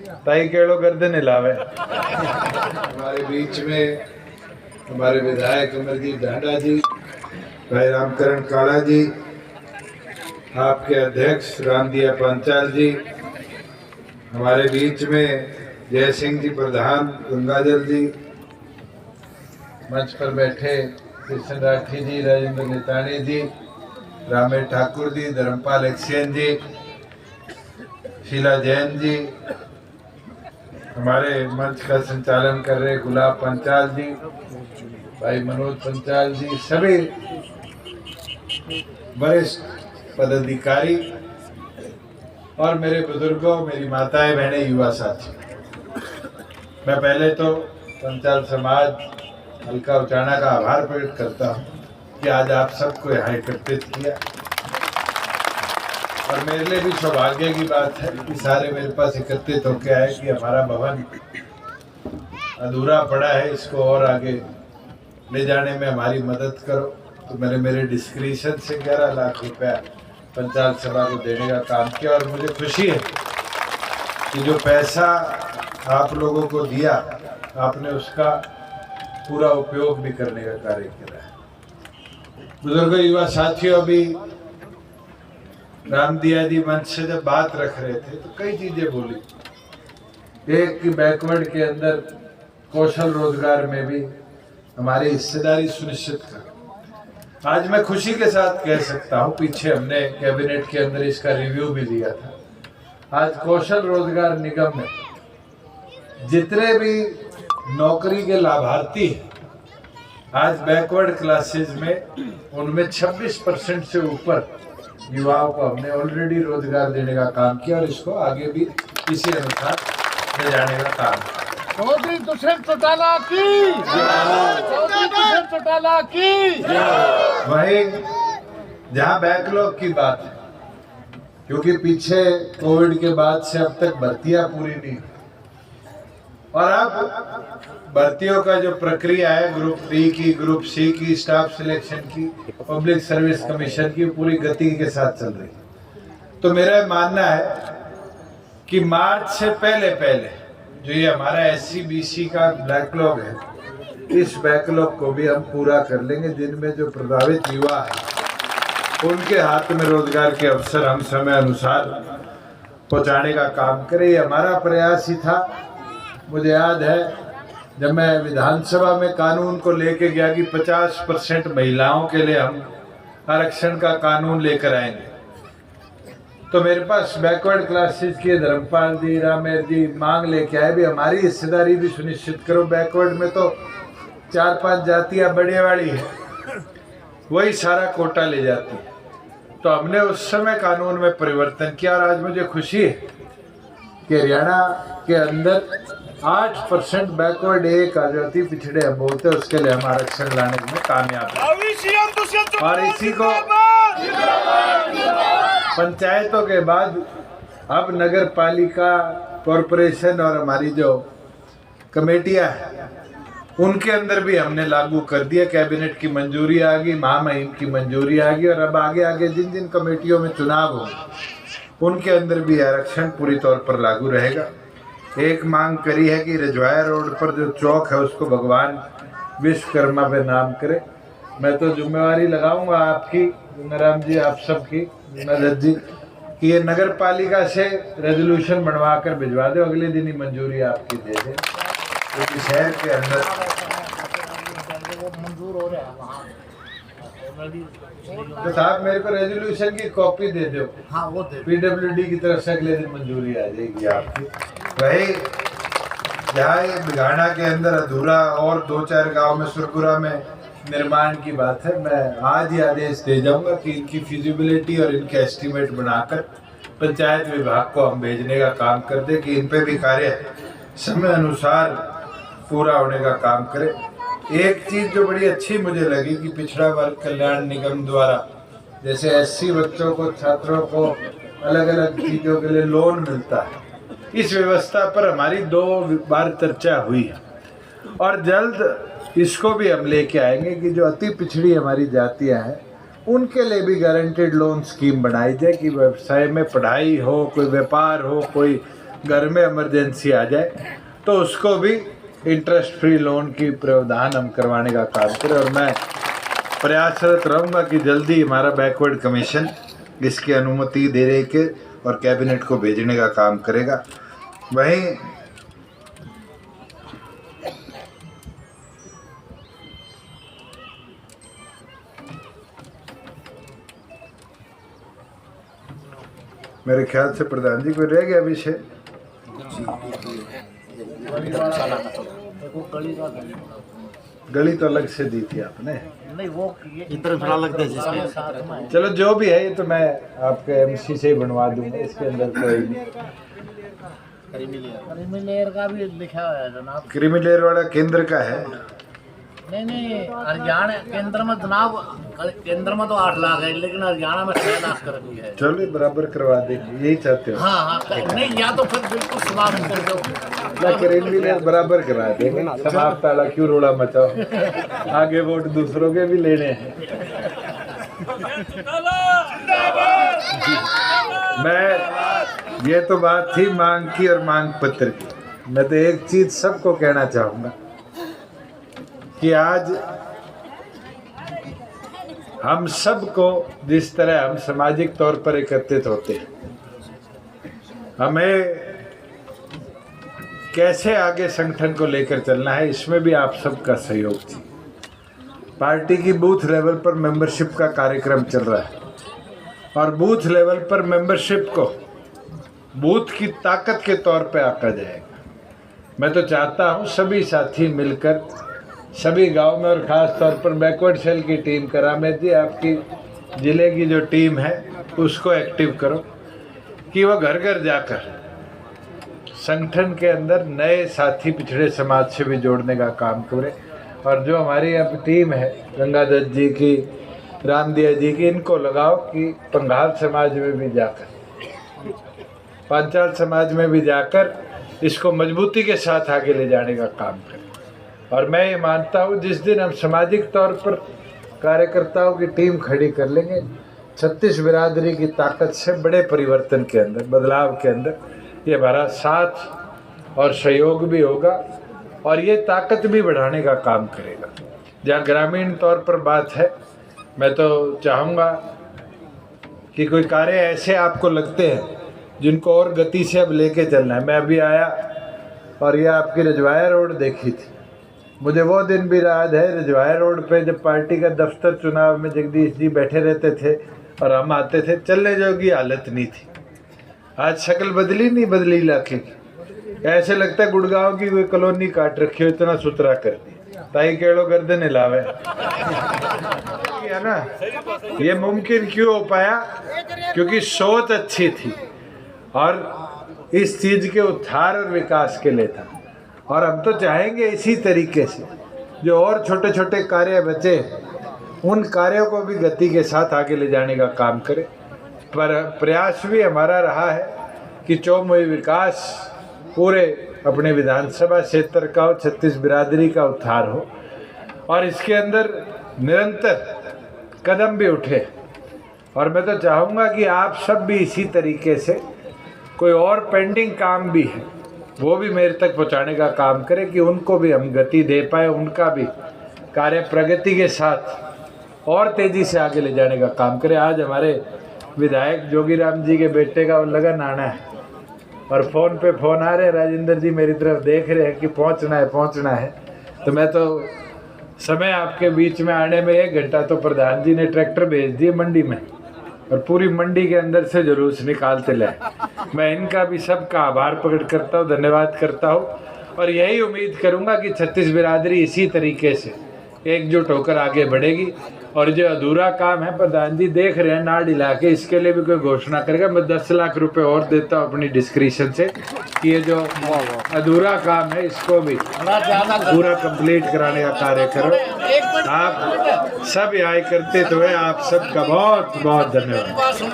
ताई केड़ो गर्दन हिलावे। हमारे बीच में हमारे विधायक अमरजीत ढांडा जी, भाई रामकरण काला जी, आपके अध्यक्ष रामदिया पांचाल जी, हमारे बीच में जय सिंह जी प्रधान गंगाजल जी, मंच पर बैठे कृष्ण राठी जी, राजेंद्र नेतानी जी, रामेश ठाकुर जी, धर्मपाल एक्सेन जी, शीला जैन जी, हमारे मंच का संचालन कर रहे गुलाब पंचाल जी, भाई मनोज पंचाल जी, सभी वरिष्ठ पदाधिकारी और मेरे बुजुर्गों, मेरी माताएं, बहनें, युवा साथी, मैं पहले तो पंचाल समाज हल्का उचाना का आभार प्रकट करता हूँ कि आज आप सबको यहाँ एकत्रित किया। और मेरे लिए भी सौभाग्य की बात है कि सारे मेरे पास एकत्रित होकर आए कि हमारा भवन अधूरा पड़ा है, इसको और आगे ले जाने में हमारी मदद करो। तो मैंने मेरे डिस्क्रिप्शन से 11 लाख रुपया पंचाल सभा को देने का काम किया और मुझे खुशी है कि जो पैसा आप लोगों को दिया, आपने उसका पूरा उपयोग भी करने का कार्य किया है। बुजुर्गों, युवा साथियों, अभी रामदिया जी मंच से जब बात रख रहे थे तो कई चीजें बोली। एक कि बैकवर्ड के अंदर कौशल रोजगार में भी हमारी हिस्सेदारी सुनिश्चित कर। आज मैं खुशी के साथ कह सकता हूँ, पीछे हमने कैबिनेट के अंदर इसका रिव्यू भी लिया था। आज कौशल रोजगार निगम में जितने भी नौकरी के लाभार्थी हैं, आज बैकवर्ड क्लासेस में उनमें 26% से ऊपर युवाओं को हमने ऑलरेडी रोजगार देने का काम किया और इसको आगे भी इसी अनुसार ले जाने का काम किया। चौधरी दुष्यंत चौटाला की, चौधरी दुष्यंत चौटाला की। वही जहाँ बैकलॉग की बात है, क्योंकि पीछे कोविड के बाद से अब तक भर्तियां पूरी नहीं, और अब भर्तियों का जो प्रक्रिया है ग्रुप डी की, ग्रुप सी की, स्टाफ सिलेक्शन की, पब्लिक सर्विस कमीशन की, पूरी गति के साथ चल रही है। तो मेरा मानना है कि मार्च से पहले पहले जो ये हमारा SC/BC का बैकलॉग है, इस बैकलॉग को भी हम पूरा कर लेंगे, जिनमें जो प्रभावित युवा है उनके हाथ में रोजगार के अवसर हम समय अनुसार पहुंचाने का काम करें। ये हमारा प्रयास ही था। मुझे याद है जब मैं विधानसभा में कानून को लेके गया कि 50% महिलाओं के लिए हम आरक्षण का कानून लेकर आएंगे, तो मेरे पास बैकवर्ड क्लासेस के धर्मपाल जी, रामेश जी मांग लेके आए भी हमारी हिस्सेदारी भी सुनिश्चित करो। बैकवर्ड में तो 4-5 जातियां बड़े वाली है, वही सारा कोटा ले जाती है। तो हमने उस समय कानून में परिवर्तन किया और आज मुझे खुशी है कि हरियाणा के अंदर 8% बैकवर्ड एक आदिवासी पिछड़े हम बोलते हैं, उसके लिए हम आरक्षण लाने में कामयाब हैं। और इसी को पंचायतों के बाद अब नगर पालिका, कॉरपोरेशन और हमारी जो कमेटियां हैं उनके अंदर भी हमने लागू कर दिया। कैबिनेट की मंजूरी आ गई, महामहिम की मंजूरी आ गई, और अब आगे आगे जिन जिन कमेटियों में चुनाव होंगे उनके अंदर भी आरक्षण पूरी तौर पर लागू रहेगा। एक मांग करी है कि रजवाया रोड पर जो चौक है उसको भगवान विश्वकर्मा पे नाम करे। मैं तो जिम्मेवारी लगाऊंगा आपकी, गंगाराम जी, आप सबकी, नजर जी, कि ये नगर पालिका से रेजोल्यूशन बनवा कर भिजवा दो, अगले दिन ही मंजूरी आपकी दे दें, क्योंकि शहर के अंदर मंजूर हो रहा है वहाँ। तो साहब मेरे को रेजोल्यूशन की कॉपी दे दो। हाँ, वो दे। PWD की तरफ से अगले दिन मंजूरी आ जाएगी आपकी। वही जहाँ ये बिघाना के अंदर अधूरा और 2-4 गांव में सुरपुरा में निर्माण की बात है, मैं आज ही आदेश दे जाऊंगा कि इनकी फिजिबिलिटी और इनके एस्टीमेट बनाकर पंचायत विभाग को हम भेजने का काम कर दे कि इन पे भी कार्य समय अनुसार पूरा होने का काम करें। एक चीज जो बड़ी अच्छी मुझे लगी कि पिछड़ा वर्ग कल्याण निगम द्वारा जैसे SC बच्चों को, छात्रों को अलग अलग चीजों के लिए लोन मिलता है, इस व्यवस्था पर हमारी 2 बार चर्चा हुई है और जल्द इसको भी हम लेके आएंगे कि जो अति पिछड़ी हमारी जातियां हैं उनके लिए भी गारंटेड लोन स्कीम बनाई जाए कि व्यवसाय में पढ़ाई हो, कोई व्यापार हो, कोई घर में इमरजेंसी आ जाए तो उसको भी इंटरेस्ट फ्री लोन की प्रावधान हम करवाने का काम करें। और मैं प्रयासरत रहूँगा कि जल्दी हमारा बैकवर्ड कमीशन इसकी अनुमति देने के और कैबिनेट को भेजने का काम करेगा। वहीं मेरे ख्याल से प्रधान जी कोई रह गया विषय? गली तो अलग से दी थी आपने, नहीं वो इंटरनेशनल लगता है जिसमें। चलो जो भी है ये तो मैं आपके एमसी से ही बनवा दूंगा, इसके अंदर कोई नहीं। क्रीमिलेयर का भी लिखा हुआ है जनाब। क्रीमिलेयर वाला केंद्र का है। नहीं हरियाणा केंद्र में जनाब, केंद्र में तो 8 लाख है लेकिन हरियाणा में 6 लाख कर दी है। चलो बाबराबर करवा देंगे, यही चाहते हो? हाँ नहीं या तो फिर बिल्कुल समाप्त कर दो। ना क्रीमिलेयर बराबर करा देंगे, समाप्त वाला क्यों रोड़ा मचाओ, आगे वोट दूसरों के भी लेने हैं। मैं ये तो बात थी मांग की और मांग पत्र की। मैं तो एक चीज सबको कहना चाहूंगा कि आज हम सबको जिस तरह हम सामाजिक तौर पर एकत्रित होते हैं, हमें कैसे आगे संगठन को लेकर चलना है, इसमें भी आप सबका सहयोग थी। पार्टी की बूथ लेवल पर मेंबरशिप का कार्यक्रम चल रहा है और बूथ लेवल पर मेंबरशिप को बूथ की ताकत के तौर पे आंका जाएगा। मैं तो चाहता हूँ सभी साथी मिलकर सभी गांव में, और ख़ास तौर पर बैकवर्ड सेल की टीम करामेत जी, आपकी ज़िले की जो टीम है उसको एक्टिव करो कि वो घर घर जाकर संगठन के अंदर नए साथी पिछड़े समाज से भी जोड़ने का काम करे। और जो हमारी यहाँ टीम है गंगादत्त जी की, रामदिया जी की, इनको लगाओ कि पंघाल समाज में भी जाकर, पांचाल समाज में भी जाकर इसको मजबूती के साथ आगे ले जाने का काम करें। और मैं ये मानता हूँ जिस दिन हम सामाजिक तौर पर कार्यकर्ताओं की टीम खड़ी कर लेंगे, 36 बिरादरी की ताकत से बड़े परिवर्तन के अंदर, बदलाव के अंदर ये हमारा साथ और सहयोग भी होगा और ये ताकत भी बढ़ाने का काम करेगा। जहाँ ग्रामीण तौर पर बात है, मैं तो चाहूँगा कि कोई कार्य ऐसे आपको लगते हैं जिनको और गति से अब लेके चलना है। मैं अभी आया और ये आपकी रजवाया रोड देखी थी, मुझे वो दिन भी याद है रजवाया रोड पे जब पार्टी का दफ्तर चुनाव में जगदीश जी बैठे रहते थे और हम आते थे, चलने जोगी हालत नहीं थी। आज शक्ल बदली नहीं बदली इलाके की, ऐसे लगता है गुड़गांव की कोई कॉलोनी काट रखी हो, इतना सुथरा कर दी ताई केड़ो गर्दन हिलावे है ना। ये मुमकिन क्यों हो पाया? क्योंकि सोच अच्छी थी और इस चीज के उद्धार और विकास के लिए था। और हम तो चाहेंगे इसी तरीके से जो और छोटे छोटे कार्य बचे उन कार्यों को भी गति के साथ आगे ले जाने का काम करें। पर प्रयास भी हमारा रहा है कि चौमुखी विकास पूरे अपने विधानसभा क्षेत्र का हो, 36 बिरादरी का उद्धार हो और इसके अंदर निरंतर कदम भी उठे। और मैं तो चाहूँगा कि आप सब भी इसी तरीके से कोई और पेंडिंग काम भी है वो भी मेरे तक पहुंचाने का काम करें कि उनको भी हम गति दे पाए, उनका भी कार्य प्रगति के साथ और तेज़ी से आगे ले जाने का काम करें। आज हमारे विधायक जोगीराम जी के बेटे का लगन आना है और फ़ोन पे फ़ोन आ रहे हैं, राजेंद्र जी मेरी तरफ देख रहे हैं कि पहुंचना है। तो मैं तो समय आपके बीच में आने में 1 घंटा तो प्रधान जी ने ट्रैक्टर भेज दिए मंडी में और पूरी मंडी के अंदर से जुलूस निकालते लाए। मैं इनका भी सबका आभार प्रकट करता हूँ, धन्यवाद करता हूँ और यही उम्मीद करूँगा कि 36 बिरादरी इसी तरीके से एकजुट होकर आगे बढ़ेगी। और जो अधूरा काम है प्रधान जी देख रहे हैं नाड़ हिला के, इसके लिए भी कोई घोषणा करेगा। मैं 10 लाख रुपए और देता हूँ अपनी डिस्क्रिप्शन से कि ये जो अधूरा काम है इसको भी पूरा कंप्लीट कराने का कार्य करो। आप सब आय करते तो है, आप सबका बहुत बहुत धन्यवाद।